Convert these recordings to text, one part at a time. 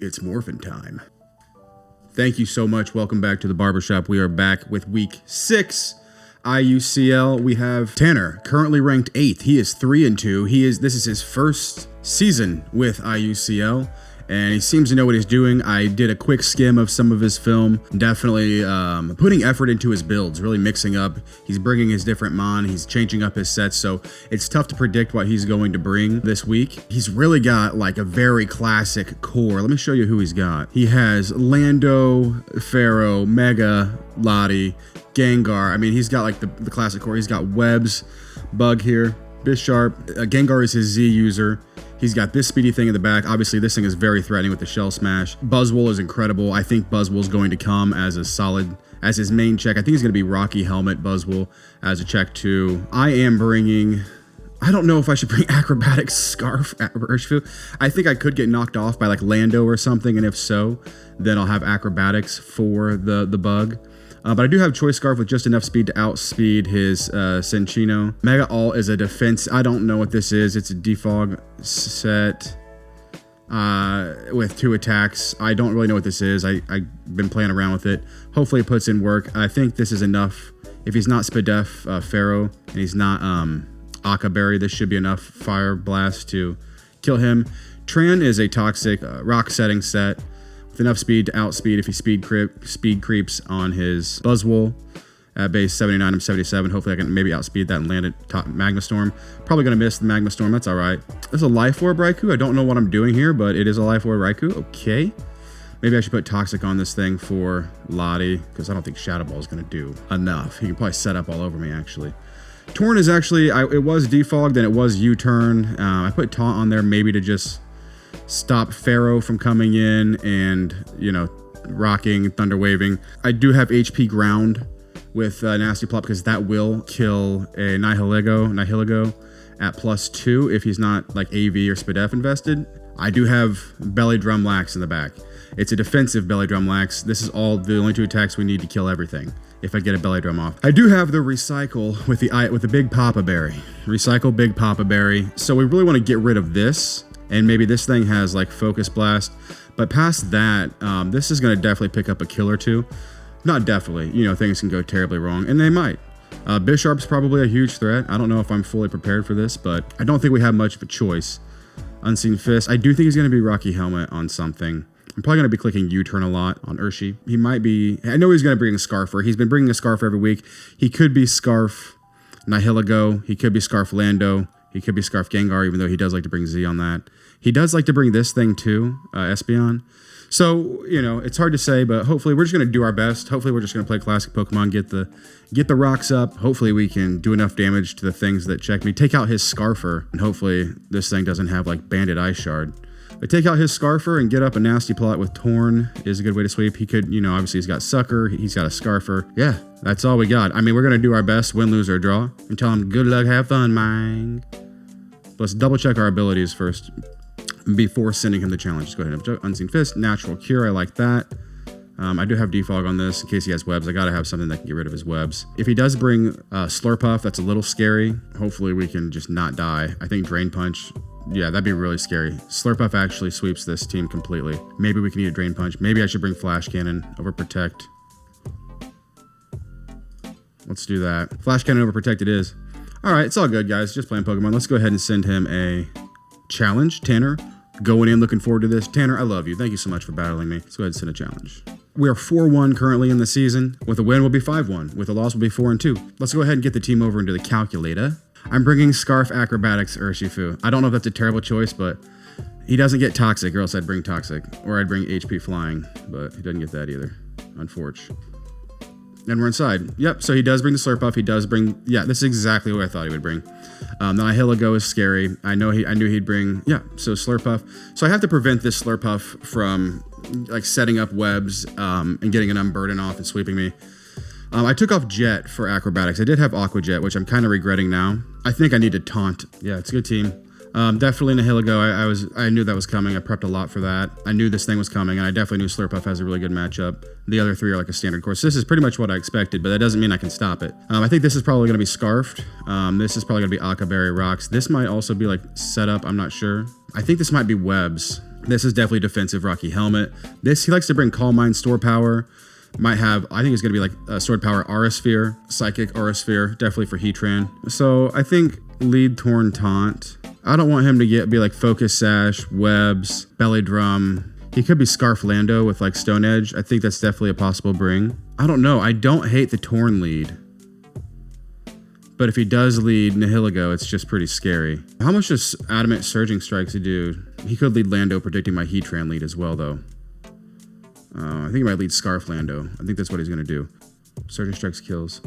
It's morphin' time. Thank you so much. Welcome back to the barbershop. We are back with week 6 IUCL. We have Tanner, currently ranked 8th. He is 3-2. This is his first season with IUCL, and he seems to know what he's doing. I did a quick skim of some of his film. Definitely putting effort into his builds, really mixing up. He's bringing his different mon. He's changing up his sets, so it's tough to predict what he's going to bring this week. He's really got like a very classic core. Let me show you who he's got. He has Lando, Pharaoh, Mega, Lottie, Gengar. I mean, he's got like the classic core. He's got Webs, Bug here, Bisharp. Gengar is his Z user. He's got this speedy thing in the back. Obviously, this thing is very threatening with the Shell Smash. Buzzwole is incredible. I think Buzzwole's going to come as his main check. I think he's going to be Rocky Helmet Buzzwole as a check too. I don't know if I should bring Acrobatics Scarf at Urshifu. I think I could get knocked off by like Lando or something, and if so, then I'll have Acrobatics for the bug. But I do have Choice Scarf with just enough speed to outspeed his Cinccino. Mega Alt is a defense. I don't know what this is. It's a defog set with 2 attacks. I don't really know what this is. I've been playing around with it. Hopefully it puts in work. I think this is enough. If he's not Spadef Pharaoh and he's not Akaberry, this should be enough Fire Blast to kill him. Tran is a toxic rock setting set. Enough speed to outspeed if he speed creeps on his Buzzwole at base 79. I'm 77. Hopefully I can maybe outspeed that and land it top Magma Storm. Probably going to miss the Magma Storm. That's all right. There's a Life Orb Raikou. I don't know what I'm doing here, but it is a Life Orb Raikou. Okay. Maybe I should put Toxic on this thing for Lottie, because I don't think Shadow Ball is going to do enough. He can probably set up all over me, actually. Torn is actually, it was defogged and it was U-turn. I put Taunt on there maybe to just stop Pharaoh from coming in and, you know, rocking, thunder waving. I do have HP ground with Nasty Plot because that will kill a Nihilego at +2 if he's not like AV or Spadef invested. I do have Belly Drum Lax in the back. It's a defensive Belly Drum Lax. This is the only 2 attacks we need to kill everything if I get a Belly Drum off. I do have the Recycle with the Big Papa Berry. Recycle Big Papa Berry. So we really want to get rid of this. And maybe this thing has like Focus Blast. But past that, this is going to definitely pick up a kill or 2. Not definitely. You know, things can go terribly wrong. And they might. Bisharp's probably a huge threat. I don't know if I'm fully prepared for this, but I don't think we have much of a choice. Unseen Fist. I do think he's going to be Rocky Helmet on something. I'm probably going to be clicking U-turn a lot on Urshi. He might be... I know he's going to bring a Scarfer. He's been bringing a Scarf every week. He could be Scarf Nihilego. He could be Scarf Lando. He could be Scarf Gengar, even though he does like to bring Z on that. He does like to bring this thing too, Espeon. So, you know, it's hard to say, but hopefully we're just going to do our best. Hopefully we're just going to play classic Pokemon, get the rocks up. Hopefully we can do enough damage to the things that check me. Take out his Scarfer, and hopefully this thing doesn't have like Bandit Ice Shard. But take out his Scarfer and get up a Nasty Plot with Torn is a good way to sweep. He could, you know, obviously he's got Sucker, he's got a Scarfer. Yeah, that's all we got. I mean, we're going to do our best, win, lose, or draw, and tell him good luck, have fun, man. Let's double check our abilities first before sending him the challenge. Just go ahead and Unseen Fist, Natural Cure, I like that. I do have defog on this in case he has webs. I gotta have something that can get rid of his webs. If he does bring Slurpuff, that's a little scary. Hopefully we can just not die. I think Drain Punch, yeah, that'd be really scary. Slurpuff actually sweeps this team completely. Maybe we can eat a Drain Punch. Maybe I should bring Flash Cannon over Protect. Let's do that. Flash Cannon over Protect it is. All right, it's all good, guys. Just playing Pokemon. Let's go ahead and send him a challenge. Tanner, going in, looking forward to this. Tanner, I love you. Thank you so much for battling me. Let's go ahead and send a challenge. We are 4-1 currently in the season. With a win, we'll be 5-1. With a loss, we'll be 4-2. Let's go ahead and get the team over into the calculator. I'm bringing Scarf Acrobatics Urshifu. I don't know if that's a terrible choice, but he doesn't get Toxic, or else I'd bring Toxic. Or I'd bring HP Flying, but he doesn't get that either. Unfortunate. And we're inside. Yep, so he does bring the Slurpuff. He does bring... Yeah, this is exactly what I thought he would bring. The Nihilego is scary. I knew he'd bring... Yeah, so Slurpuff. So I have to prevent this Slurpuff from like setting up webs and getting an Unburden off and sweeping me. I took off Jet for Acrobatics. I did have Aqua Jet, which I'm kind of regretting now. I think I need to Taunt. Yeah, it's a good team. Definitely Nihilego. I knew that was coming. I prepped a lot for that. I knew this thing was coming, and I definitely knew Slurpuff has a really good matchup. The other 3 are like a standard course. This is pretty much what I expected, but that doesn't mean I can stop it. I think this is probably going to be Scarfed. This is probably going to be Akaberry Rocks. This might also be like set up. I'm not sure. I think this might be Webs. This is definitely defensive Rocky Helmet. This, he likes to bring Calm Mind, Store Power. Might have, I think it's going to be like a Sword Power Aura Sphere, Psychic Aura Sphere, definitely for Heatran. So I think lead Torn Taunt. I don't want him to be like Focus Sash, Webs, Belly Drum. He could be Scarf Lando with like Stone Edge. I think that's definitely a possible bring. I don't know. I don't hate the Torn lead. But if he does lead Nihilego, it's just pretty scary. How much does Adamant Surging Strikes do? He could lead Lando, predicting my Heatran lead as well, though. I think he might lead Scarf Lando. I think that's what he's going to do. Surging Strikes kills.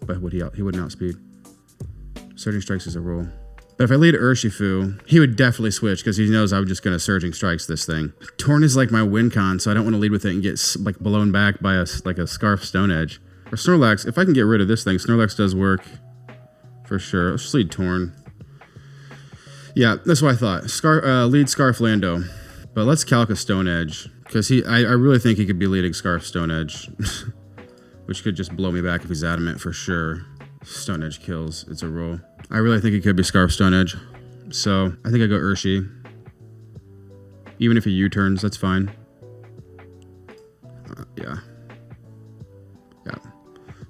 But would he wouldn't outspeed. Surging Strikes is a roll. But if I lead Urshifu, he would definitely switch because he knows I'm just going to Surging Strikes this thing. Torn is like my win con, so I don't want to lead with it and get like blown back by a Scarf Stone Edge. Or Snorlax, if I can get rid of this thing, Snorlax does work for sure. Let's just lead Torn. Yeah, that's what I thought. Lead Scarf Lando. But let's calc a Stone Edge, because I really think he could be leading Scarf Stone Edge, which could just blow me back if he's Adamant for sure. Stone Edge kills. It's a roll. I really think he could be Scarf Stone Edge. So I think I go Urshi. Even if he U-turns, that's fine. Yeah.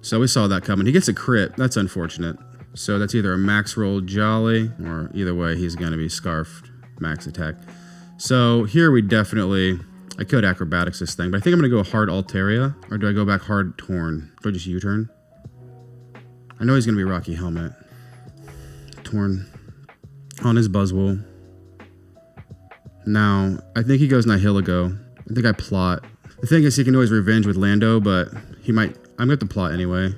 So we saw that coming. He gets a crit. That's unfortunate. So that's either a max roll Jolly, or either way, he's going to be Scarfed max attack. So here we definitely... I could Acrobatics this thing, but I think I'm going to go hard Altaria. Or do I go back hard Torn? Do I just U-turn? I know he's going to be Rocky Helmet. Torn. On his Buzzwole. Now, I think he goes Nihilego. I think I plot. The thing is, he can always revenge with Lando, but he might... I'm going to have to plot anyway.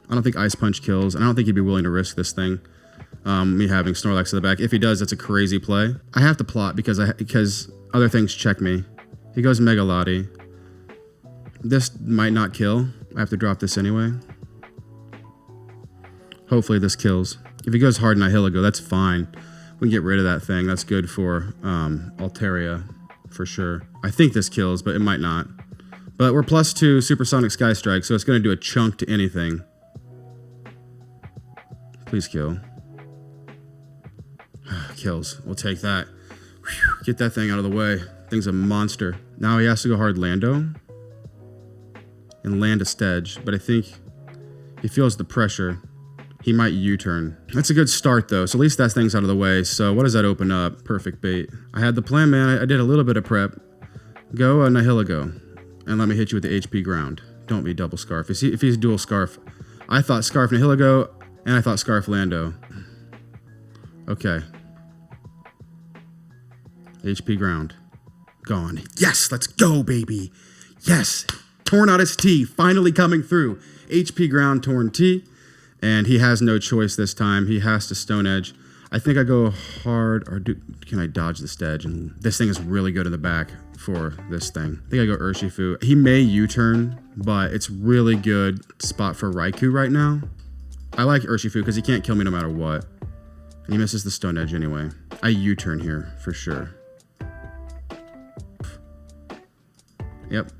I don't think Ice Punch kills, and I don't think he'd be willing to risk this thing. Me having Snorlax in the back. If he does, that's a crazy play. I have to plot because other things check me. He goes Mega Lottie. This might not kill. I have to drop this anyway. Hopefully this kills. If he goes hard Nihilego, that's fine. We can get rid of that thing. That's good for Altaria for sure. I think this kills, but it might not. But we're +2 Supersonic Sky Strike, so it's going to do a chunk to anything. Please kill. Kills. We'll take that. Whew, get that thing out of the way. Thing's a monster. Now he has to go hard Lando. And land a Stedge. But I think he feels the pressure. He might U-turn. That's a good start, though. So at least that thing's out of the way. So what does that open up? Perfect bait. I had the plan, man. I did a little bit of prep. Go Nihilego. And let me hit you with the HP ground. Don't be double Scarf. If he's dual Scarf. I thought Scarf Nihilego, and I thought Scarf Lando. Okay. HP ground. Gone. Yes, let's go, baby. Yes. Torn out his T. Finally coming through. HP ground, Torn T. And he has no choice this time. He has to Stone Edge. I think I go hard, or can I dodge the Stedge? And this thing is really good in the back for this thing. I think I go Urshifu. He may U-turn, but it's really good spot for Raikou right now. I like Urshifu because he can't kill me no matter what. And he misses the Stone Edge anyway. I U-turn here for sure. Yep.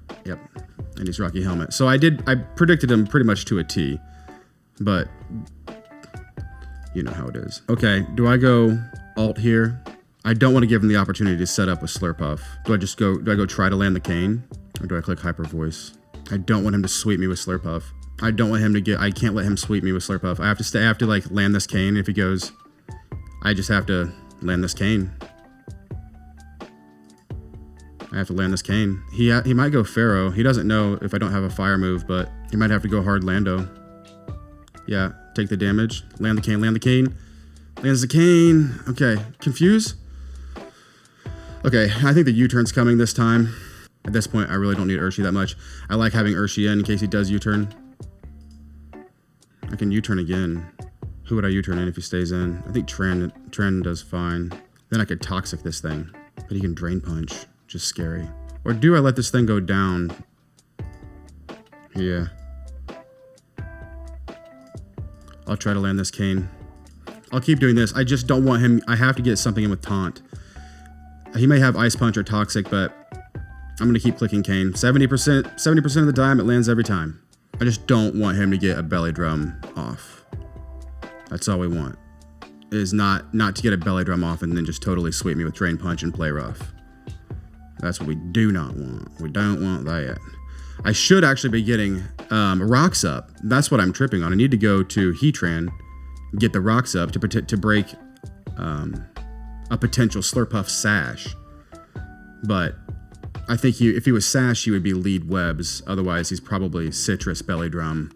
And he's Rocky Helmet. So I predicted him pretty much to a T. But you know how it is. Okay, do I go alt here? I don't want to give him the opportunity to set up with Slurpuff. Do I go try to land the cane? Or do I click Hyper Voice? I don't want him to sweep me with Slurpuff. I don't want him to I can't let him sweep me with Slurpuff. I have to like land this cane. If he goes, I just have to land this cane. I have to land this cane. He might go Pharaoh. He doesn't know if I don't have a fire move, but he might have to go hard Lando. Yeah, take the damage. Land the cane, land the cane. Lands the cane. Okay, confuse. Okay, I think the U-turn's coming this time. At this point, I really don't need Urshi that much. I like having Urshi in case he does U-turn. I can U-turn again. Who would I U-turn in if he stays in? I think Tren does fine. Then I could Toxic this thing. But he can Drain Punch. Just scary. Or do I let this thing go down? Yeah. I'll try to land this cane. I'll keep doing this. I just don't want him. I have to get something in with Taunt. He may have Ice Punch or Toxic, but I'm going to keep clicking cane. 70% of the time, it lands every time. I just don't want him to get a Belly Drum off. That's all we want. is not to get a belly drum off and then just totally sweep me with drain punch and play rough. That's what we do not want. We don't want that. I should actually be getting rocks up. That's what I'm tripping on. I need to go to Heatran, get the rocks up to break a potential Slurpuff Sash. But I think if he was Sash, he would be lead webs. Otherwise, he's probably Citrus Belly Drum.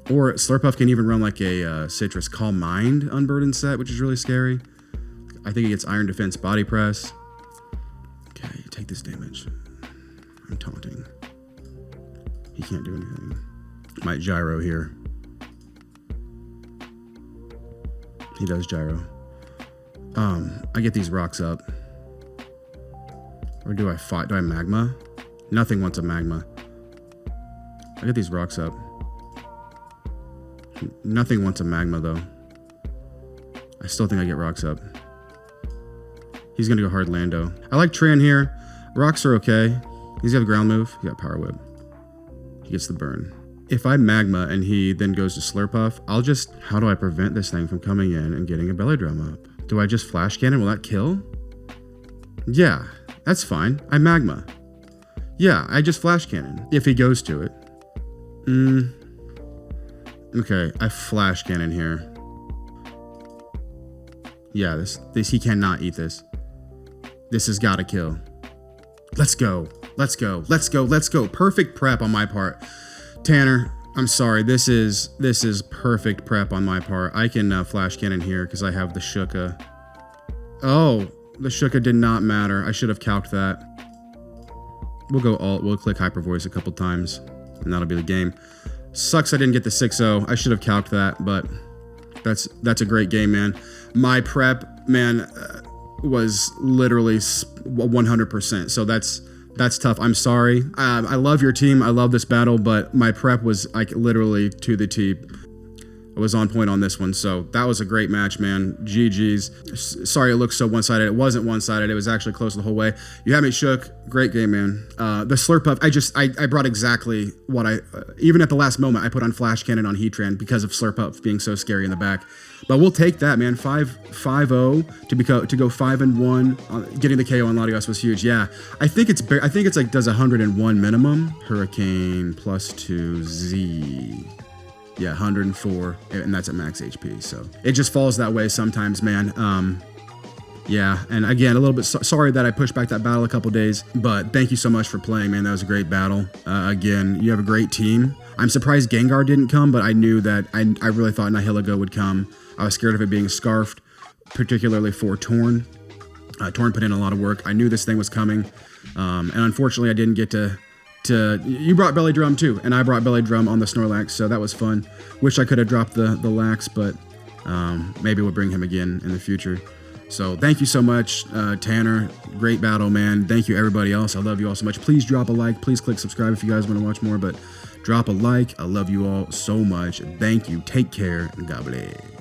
Or Slurpuff can even run like a Citrus Calm Mind Unburdened set, which is really scary. I think he gets Iron Defense Body Press. Okay, take this damage. I'm taunting. He can't do anything. Might Gyro here. He does Gyro. I get these rocks up. Or do I fight? Do I Magma? Nothing wants a Magma. I get these rocks up. Nothing wants a Magma though. I still think I get rocks up. He's gonna go hard Lando. I like Tran here. Rocks are okay. He's got a ground move. He got Power Whip. He gets the burn. If I Magma and he then goes to Slurpuff, I'll just... How do I prevent this thing from coming in and getting a Belly Drum up? Do I just Flash Cannon? Will that kill? Yeah, that's fine. I Magma. Yeah, I just Flash Cannon. If he goes to it. Okay, I Flash Cannon here. Yeah, this he cannot eat this. This has got to kill. Let's go. Let's go. Let's go. Let's go. Perfect prep on my part. Tanner, I'm sorry. This is perfect prep on my part. I can Flash Cannon here because I have the Shuka. Oh, the Shuka did not matter. I should have calced that. We'll go alt. We'll click Hyper Voice a couple times, and that'll be the game. Sucks I didn't get the 6-0. I should have calced that, but that's a great game, man. My prep, man, was literally 100%. So that's tough. I'm sorry. I love your team. I love this battle, but my prep was like literally to the T. I was on point on this one. So that was a great match, man. GG's. Sorry it looks so one-sided. It wasn't one-sided. It was actually close the whole way. You had me shook. Great game, man. The Slurpuff, I brought exactly what even at the last moment, I put on Flash Cannon on Heatran because of Slurpuff being so scary in the back. But we'll take that, man. 5-0 to go 5-1. Getting the KO on Latios was huge. Yeah, I think it's like does 101 minimum. Hurricane +2 Z. Yeah, 104, and that's at max HP. So it just falls that way sometimes, man. Yeah, and again, a little bit sorry that I pushed back that battle a couple days, but thank you so much for playing, man. That was a great battle. Again, you have a great team. I'm surprised Gengar didn't come, but I knew that I really thought Nihilego would come. I was scared of it being scarfed, particularly for Torn. Torn put in a lot of work. I knew this thing was coming, and unfortunately, I didn't get to. You brought Belly Drum too, and I brought Belly Drum on the Snorlax, so that was fun. Wish I could have dropped the Lax, but maybe we'll bring him again in the future. So thank you so much, Tanner. Great battle, man. Thank you, everybody else. I love you all so much. Please drop a like. Please click subscribe if you guys want to watch more, but drop a like. I love you all so much. Thank you. Take care, and God bless.